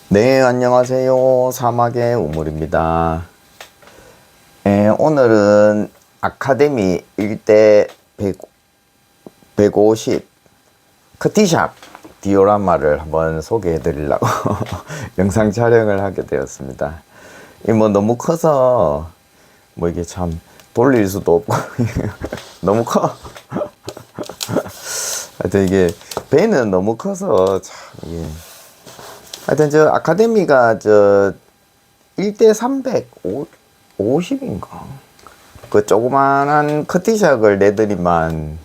네, 안녕하세요. 사막의 우물입니다. 오늘은 아카데미 1대 150 커티샵 디오라마를 한번 소개해 드리려고 영상 촬영을 하게 되었습니다. 이 뭐 너무 커서 뭐 이게 참 돌릴 수도 없고 너무 커. 하여튼 이게 배는 너무 커서 참 이게 하여튼 저 아카데미가 저 1대 350인가 그 조그만한 커티샥을 내더니만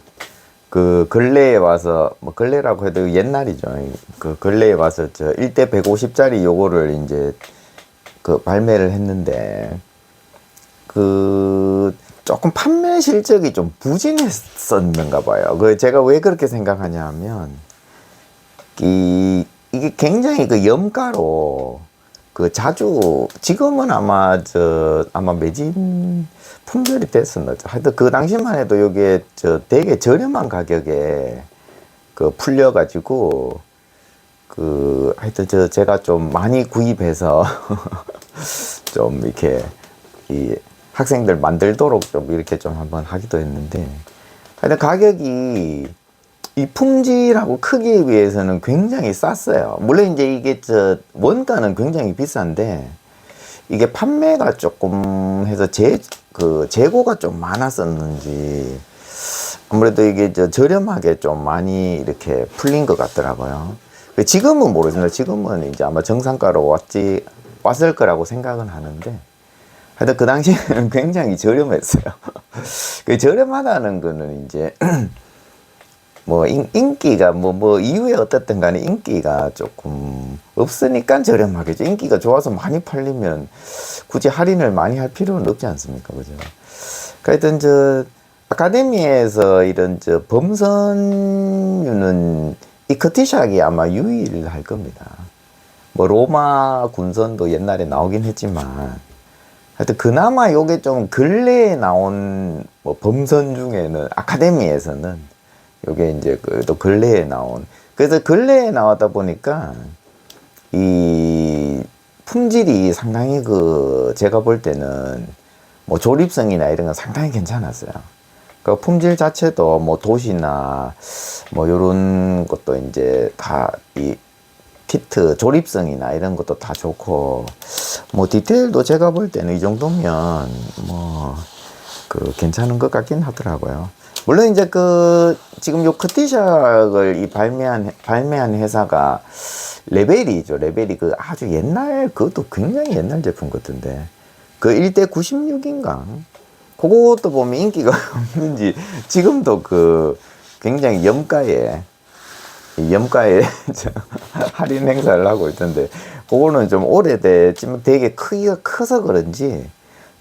그 근래에 와서 뭐 근래라고 해도 옛날이죠. 그 근래에 와서 저 1대 150짜리 요거를 이제 그 발매를 했는데 그 조금 판매 실적이 좀 부진했었는가 봐요. 그 제가 왜 그렇게 생각하냐 하면 이게 굉장히 그 염가로 그 자주 지금은 아마 매진 품절이 됐었나. 하여튼 그 당시만 해도 요게 저 되게 저렴한 가격에 그 풀려가지고 그 하여튼 제가 좀 많이 구입해서 좀 이렇게 이 학생들 만들도록 좀 이렇게 좀 한번 하기도 했는데 하여튼 가격이 이 품질하고 크기에 비해서는 굉장히 쌌어요. 물론 이제 이게 저 원가는 굉장히 비싼데 이게 판매가 조금 해서 재고가 좀 많았었는지 아무래도 이게 저렴하게 좀 많이 이렇게 풀린 것 같더라고요. 지금은 모르겠습니다. 지금은 이제 아마 정상가로 왔을 거라고 생각은 하는데 하여튼 그 당시에는 굉장히 저렴했어요. 그 저렴하다는 거는 이제 뭐 인기가 뭐 이후에 어떻든 간에 인기가 조금 없으니까 저렴하겠죠. 인기가 좋아서 많이 팔리면 굳이 할인을 많이 할 필요는 없지 않습니까? 그죠? 하여튼 아카데미에서 이런 범선류는 이 커티샥이 아마 유일할 겁니다. 뭐 로마 군선도 옛날에 나오긴 했지만 하여튼 그나마 요게 좀 근래에 나온 뭐 범선 중에는 아카데미에서는 요게 이제 또 근래에 나온, 그래서 근래에 나왔다 보니까 이 품질이 상당히 제가 볼 때는 뭐 조립성이나 이런 건 상당히 괜찮았어요. 그 품질 자체도 뭐 도시나 뭐 요런 것도 이제 다 이 키트 조립성이나 이런 것도 다 좋고 뭐 디테일도 제가 볼 때는 이 정도면 뭐 괜찮은 것 같긴 하더라고요. 물론 이제 지금 요 커티샥을 발매한 회사가 레벨이죠. 레벨이 아주 옛날, 그것도 굉장히 옛날 제품 같은데. 1대 96인가? 그것도 보면 인기가 없는지, 지금도 굉장히 염가에 할인 행사를 하고 있던데, 그거는 좀 오래됐지만 되게 크기가 커서 그런지,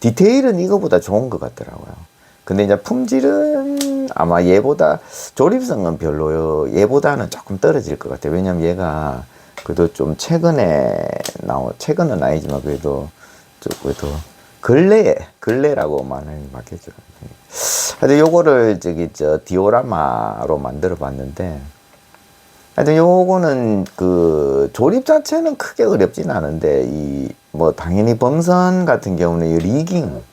디테일은 이거보다 좋은 것 같더라고요. 근데 이제 품질은 아마 얘보다 조립성은 별로요. 얘보다는 조금 떨어질 것 같아요. 왜냐면 얘가 그래도 좀 최근은 아니지만 그래도 근래라고 말하는 게 맞겠죠. 하여튼 요거를 디오라마로 만들어 봤는데 하여튼 요거는 조립 자체는 크게 어렵진 않은데 뭐 당연히 범선 같은 경우는 이 리깅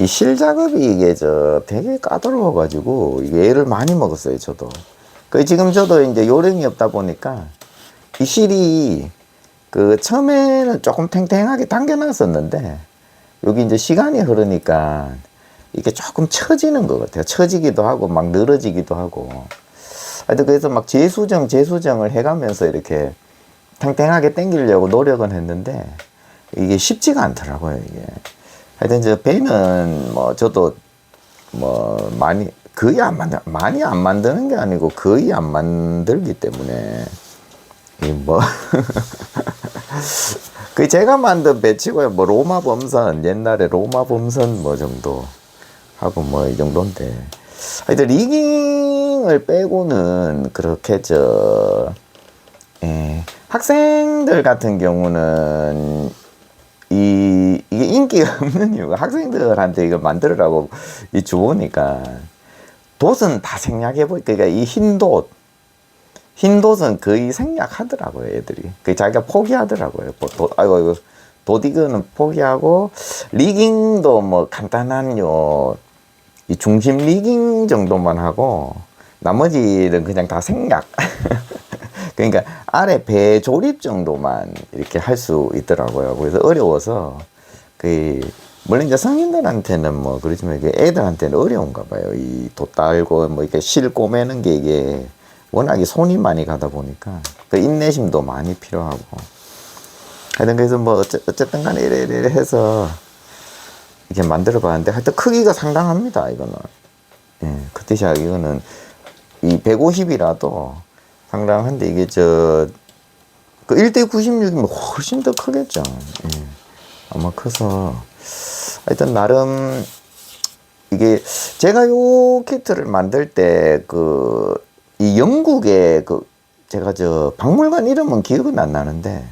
이 실 작업이 이게 되게 까다로워가지고 이게 애를 많이 먹었어요, 저도. 지금 저도 이제 요령이 없다 보니까 이 실이 처음에는 조금 탱탱하게 당겨놨었는데 여기 이제 시간이 흐르니까 이게 조금 처지는 것 같아요. 처지기도 하고 막 늘어지기도 하고. 하여튼 그래서 막 재수정을 해가면서 이렇게 탱탱하게 당기려고 노력은 했는데 이게 쉽지가 않더라고요, 이게. 하여튼 배는 뭐 저도 뭐 많이 안 만드는 게 아니고 거의 안 만들기 때문에 제가 만든 배치고요. 뭐 로마 범선, 옛날에 로마 범선 뭐 정도 하고 뭐 이 정도인데 하여튼 리깅을 빼고는 그렇게 학생들 같은 경우는 이게 인기가 없는 이유가 학생들한테 이거 만들으라고 주우니까 돛은 다 생략해버리니까 이 흰 흰 돛은 거의 생략하더라고요, 애들이. 그 자기가 포기하더라고요. 아이고, 도디그는 포기하고, 리깅도 뭐 간단한 이 중심 리깅 정도만 하고, 나머지는 그냥 다 생략. 그러니까 아래 배 조립 정도만 이렇게 할 수 있더라고요. 그래서 어려워서, 물론 이제 성인들한테는 뭐 그러지만 이게 애들한테는 어려운가 봐요. 이 돛 달고 뭐 이렇게 실 꼬매는 게 이게 워낙에 손이 많이 가다 보니까 그 인내심도 많이 필요하고. 하여튼 그래서 뭐 어쨌든 간에 이래 해서 이렇게 만들어 봤는데 하여튼 크기가 상당합니다. 이거는. 예, 그 뜻이 이거는 이 150이라도 상당한데 이게 그 1대 96이면 훨씬 더 크겠죠. 예, 아마 커서 하여튼 나름 이게 제가 요 키트를 만들 때 이 영국의 제가 박물관 이름은 기억은 안 나는데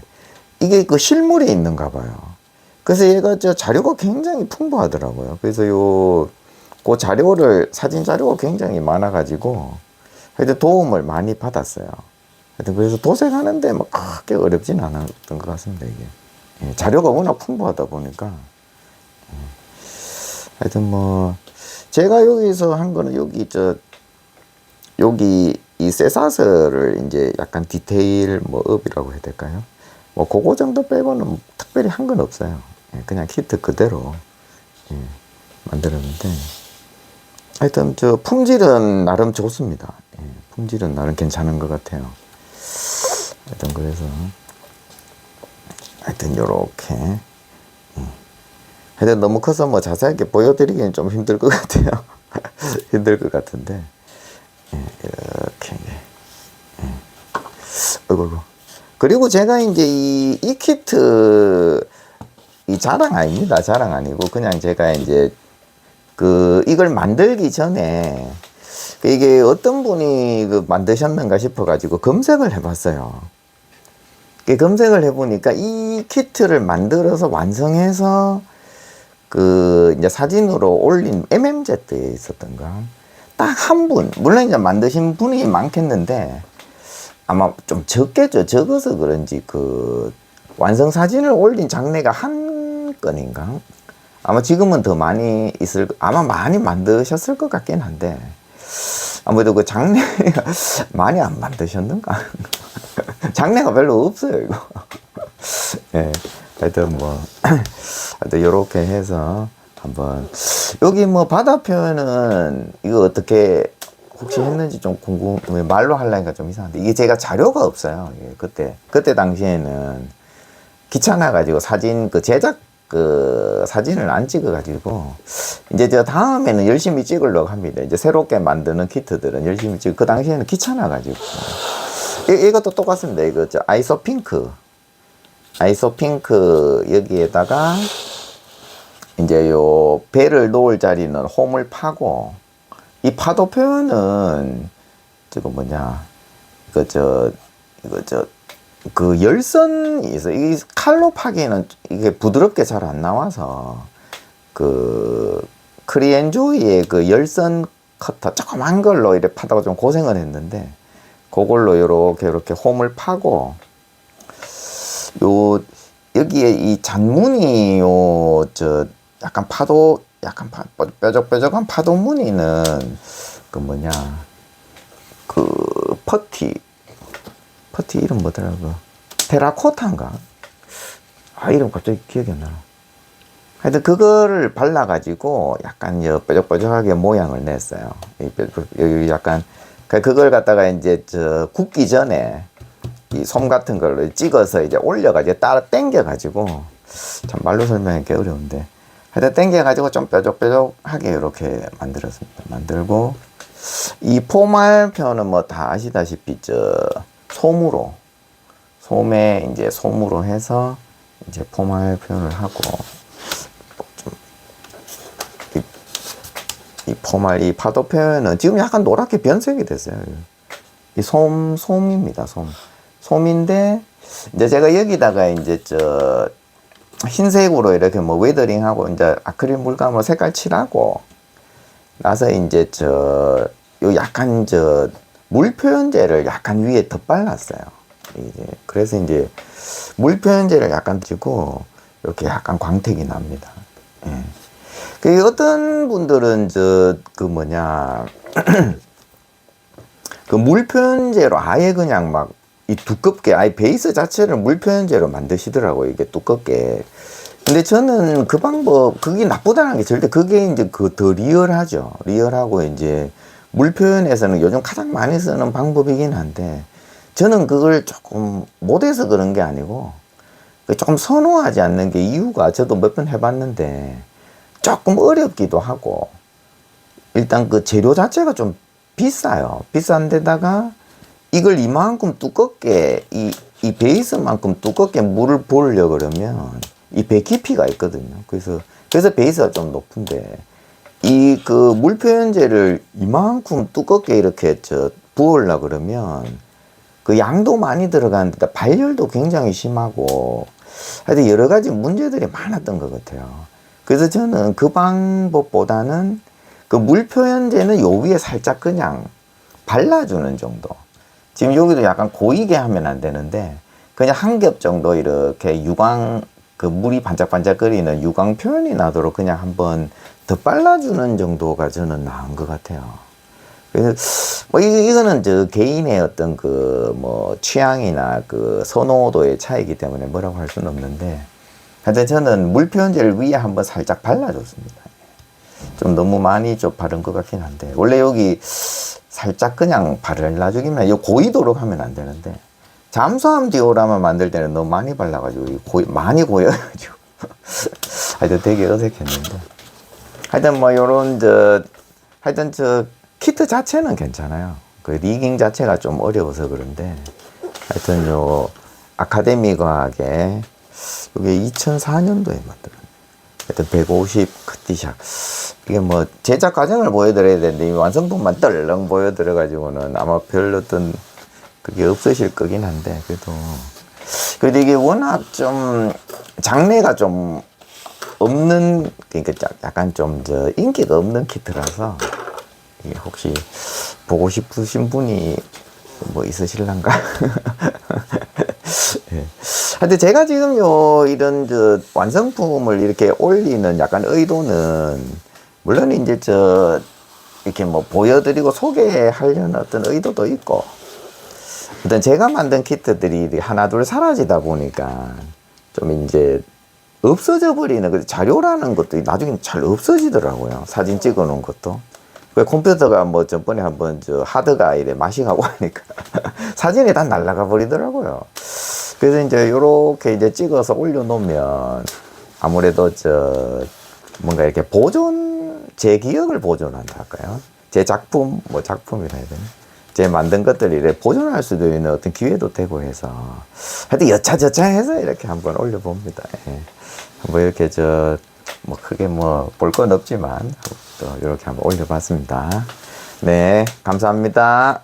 이게 실물에 있는가 봐요. 그래서 얘가 자료가 굉장히 풍부하더라고요. 그래서 그 자료를 사진 자료가 굉장히 많아가지고 하여튼 도움을 많이 받았어요. 하여튼 그래서 도색하는데 뭐 크게 어렵진 않았던 것 같습니다. 이게 자료가 워낙 풍부하다 보니까. 하여튼 뭐 제가 여기서 한 거는 여기 이 쇠사슬을 이제 약간 디테일 뭐 업이라고 해야 될까요? 뭐 그거 정도 빼고는 특별히 한 건 없어요. 그냥 키트 그대로 만들었는데 하여튼 품질은 나름 좋습니다. 품질은 나름 괜찮은 것 같아요. 하여튼 그래서 하여튼 요렇게 하여튼 너무 커서 뭐 자세하게 보여드리기는 좀 힘들 것 같아요. 힘들 것 같은데 이렇게 어이구. 그리고 제가 이제 이 키트 이 자랑 아닙니다. 자랑 아니고 그냥 제가 이제 이걸 만들기 전에 이게 어떤 분이 만드셨는가 싶어가지고 검색을 해봤어요. 검색을 해보니까 이 키트를 만들어서 완성해서 이제 사진으로 올린 MMZ에 있었던가 딱 한 분, 물론 이제 만드신 분이 많겠는데 아마 좀 적겠죠. 적어서 그런지 완성 사진을 올린 장르가 한 건인가? 아마 지금은 더 많이 아마 많이 만드셨을 것 같긴 한데 아무래도 그 장르가 많이 안 만드셨는가? 장르가 별로 없어요, 이거. 예. 하여튼 하여튼 요렇게 해서 한번 여기 뭐 바다 표현은 이거 어떻게 혹시 했는지 좀 궁금해. 말로 하려니까 좀 이상한데 이게 제가 자료가 없어요. 그때 당시에는 귀찮아가지고 사진 제작 사진을 안 찍어가지고 이제 다음에는 열심히 찍으려고 합니다. 이제 새롭게 만드는 키트들은 열심히 그 당시에는 귀찮아가지고 이것도 똑같습니다. 이거 아이소핑크 여기에다가 이제 요 배를 놓을 자리는 홈을 파고 이 파도 표현은 열선이 있어. 이 칼로 파기에는 이게 부드럽게 잘 안 나와서 크리엔조이의 열선 커터 조그만 걸로 이렇게 파다가 좀 고생을 했는데 그걸로 이렇게 홈을 파고 여기에 이 잔무늬 약간 뾰족뾰족한 파도 무늬는 퍼티 이름 뭐더라고? 테라코타인가? 이름 갑자기 기억이 안 나. 하여튼 그거를 발라가지고 약간 뾰족뾰족하게 모양을 냈어요. 여기 약간 그걸 갖다가 이제 굽기 전에 이 솜 같은 걸로 찍어서 이제 올려가지고 따라 당겨가지고 참 말로 설명하기 어려운데 하여튼 당겨가지고 좀 뾰족뾰족하게 이렇게 만들었습니다. 만들고 이 포말표는 뭐 다 아시다시피 솜에 이제 솜으로 해서 이제 포말 표현을 하고 이 파도 표현은 지금 약간 노랗게 변색이 됐어요. 이 솜입니다. 솜인데 이제 제가 여기다가 이제 흰색으로 이렇게 뭐 웨더링하고 이제 아크릴 물감으로 색깔 칠하고 나서 이제 요 약간 물 표현제를 약간 위에 덧발랐어요. 이제 그래서 이제 물 표현제를 약간 주고 이렇게 약간 광택이 납니다. 예. 그 어떤 분들은 그 뭐냐 그 물 표현제로 아예 그냥 막 이 두껍게 아예 베이스 자체를 물 표현제로 만드시더라고요. 이게 두껍게. 근데 저는 그 방법 그게 나쁘다는 게 절대 그게 이제 그 더 리얼하죠. 리얼하고 이제 물 표현에서는 요즘 가장 많이 쓰는 방법이긴 한데 저는 그걸 조금 못해서 그런 게 아니고 조금 선호하지 않는 게 이유가 저도 몇 번 해봤는데 조금 어렵기도 하고 일단 그 재료 자체가 좀 비싸요. 비싼 데다가 이걸 이만큼 두껍게 이 베이스만큼 두껍게 물을 부으려고 그러면 이 배 깊이가 있거든요. 그래서 베이스가 좀 높은데 이 그 물 표현제를 이만큼 두껍게 이렇게 부으려고 그러면 그 양도 많이 들어가는데 발열도 굉장히 심하고 하여튼 여러 가지 문제들이 많았던 것 같아요. 그래서 저는 그 방법보다는 그 물 표현제는 요 위에 살짝 그냥 발라주는 정도. 지금 여기도 약간 고이게 하면 안 되는데 그냥 한 겹 정도 이렇게 유광 그 물이 반짝반짝거리는 유광 표현이 나도록 그냥 한번 더 발라주는 정도가 저는 나은 것 같아요. 그래서 뭐 이거는 저 개인의 어떤 그 뭐 취향이나 그 선호도의 차이기 때문에 뭐라고 할 수는 없는데 하여튼 저는 물 표현제를 위에 한번 살짝 발라줬습니다. 좀 너무 많이 좀 바른 것 같긴 한데 원래 여기 살짝 그냥 발라주기만 요 고이도록 하면 안 되는데 잠수함 디오라마 만들 때는 너무 많이 발라가지고 많이 고여가지고 하여튼 되게 어색했는데 하여튼 뭐 요런 하여튼 키트 자체는 괜찮아요. 그 리깅 자체가 좀 어려워서 그런데 하여튼 요 아카데미 과학에 이게 2004년도에 만들었네. 하여튼 150 커티샷. 이게 뭐 제작 과정을 보여드려야 되는데 이 완성품만 떨렁 보여드려가지고는 아마 별로 어떤 그게 없으실 거긴 한데 그래도 이게 워낙 좀 장래가 좀 없는 그러니까 약간 좀 인기가 없는 키트라서 이게 혹시 보고 싶으신 분이 뭐 있으실란가? 예. 하여튼 제가 지금 이런 완성품을 이렇게 올리는 약간 의도는 물론 이제 이렇게 뭐 보여드리고 소개하려는 어떤 의도도 있고 일단 제가 만든 키트들이 하나 둘 사라지다 보니까 좀 이제 없어져 버리는 그 자료라는 것도 나중에 잘 없어지더라고요. 사진 찍어 놓은 것도. 왜 컴퓨터가 뭐 전번에 한번 하드가 이래 맛이 가고 하니까 사진이 다 날아가 버리더라고요. 그래서 이제 요렇게 이제 찍어서 올려놓으면 아무래도 뭔가 이렇게 제 기억을 보존한다 할까요? 제 작품, 뭐 작품이라 해야 되나? 제 만든 것들을 이렇게 보존할 수도 있는 어떤 기회도 되고 해서 하여튼 여차저차 해서 이렇게 한번 올려봅니다. 예. 뭐 이렇게 뭐 크게 뭐 볼 건 없지만 또 이렇게 한번 올려봤습니다. 네, 감사합니다.